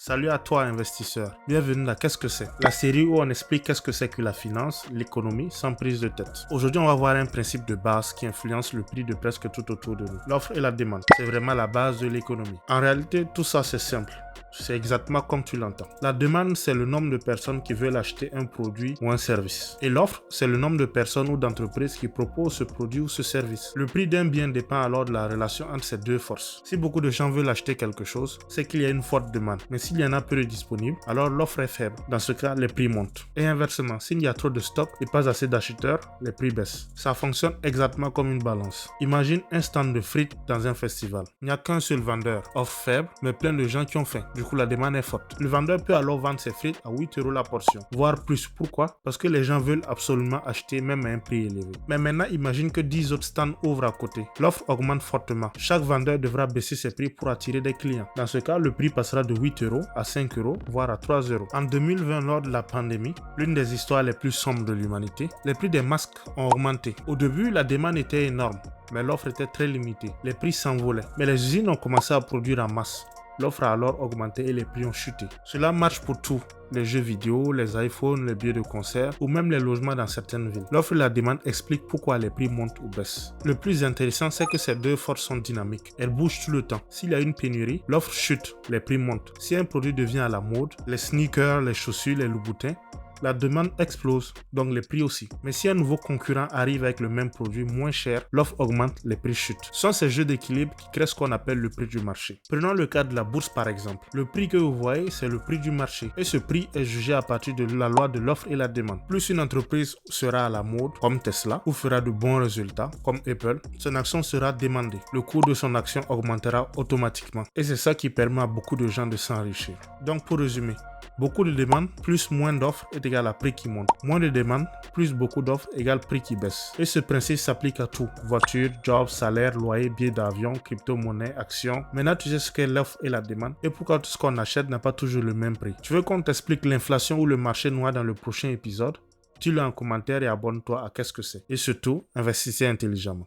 Salut à toi investisseur, bienvenue dans Qu'est-ce que c'est? La série où on explique qu'est-ce que c'est que la finance, l'économie sans prise de tête. Aujourd'hui on va voir un principe de base qui influence le prix de presque tout autour de nous. L'offre et la demande, c'est vraiment la base de l'économie. En réalité tout ça c'est simple. C'est exactement comme tu l'entends. La demande, c'est le nombre de personnes qui veulent acheter un produit ou un service. Et l'offre, c'est le nombre de personnes ou d'entreprises qui proposent ce produit ou ce service. Le prix d'un bien dépend alors de la relation entre ces deux forces. Si beaucoup de gens veulent acheter quelque chose, c'est qu'il y a une forte demande. Mais s'il y en a peu de disponibles, alors l'offre est faible. Dans ce cas, les prix montent. Et inversement, s'il y a trop de stock et pas assez d'acheteurs, les prix baissent. Ça fonctionne exactement comme une balance. Imagine un stand de frites dans un festival. Il n'y a qu'un seul vendeur. Offre faible, mais plein de gens qui ont faim. Du coup, la demande est forte. Le vendeur peut alors vendre ses frites à 8 € la portion, voire plus. Pourquoi? Parce que les gens veulent absolument acheter même à un prix élevé. Mais maintenant, imagine que 10 autres stands ouvrent à côté. L'offre augmente fortement. Chaque vendeur devra baisser ses prix pour attirer des clients. Dans ce cas, le prix passera de 8 € à 5 €, voire à 3 €. En 2020, lors de la pandémie, l'une des histoires les plus sombres de l'humanité, les prix des masques ont augmenté. Au début, la demande était énorme, mais l'offre était très limitée. Les prix s'envolaient. Mais les usines ont commencé à produire en masse. L'offre a alors augmenté et les prix ont chuté. Cela marche pour tout. Les jeux vidéo, les iPhones, les billets de concert ou même les logements dans certaines villes. L'offre et la demande expliquent pourquoi les prix montent ou baissent. Le plus intéressant, c'est que ces deux forces sont dynamiques. Elles bougent tout le temps. S'il y a une pénurie, l'offre chute, les prix montent. Si un produit devient à la mode, les sneakers, les chaussures, les loups-boutins, la demande explose, donc les prix aussi. Mais si un nouveau concurrent arrive avec le même produit moins cher, l'offre augmente, les prix chutent. Ce sont ces jeux d'équilibre qui créent ce qu'on appelle le prix du marché. Prenons le cas de la bourse par exemple. Le prix que vous voyez, c'est le prix du marché. Et ce prix est jugé à partir de la loi de l'offre et la demande. Plus une entreprise sera à la mode, comme Tesla, ou fera de bons résultats, comme Apple, son action sera demandée. Le cours de son action augmentera automatiquement. Et c'est ça qui permet à beaucoup de gens de s'enrichir. Donc pour résumer, beaucoup de demandes plus moins d'offres est égal à prix qui monte. Moins de demandes plus beaucoup d'offres égale prix qui baisse. Et ce principe s'applique à tout. Voiture, job, salaire, loyer, billets d'avion, crypto-monnaie, actions. Maintenant tu sais ce qu'est l'offre et la demande et pourquoi tout ce qu'on achète n'a pas toujours le même prix. Tu veux qu'on t'explique l'inflation ou le marché noir dans le prochain épisode? Dis-le en commentaire et abonne-toi à Qu'est-ce que c'est. Et surtout, investissez intelligemment.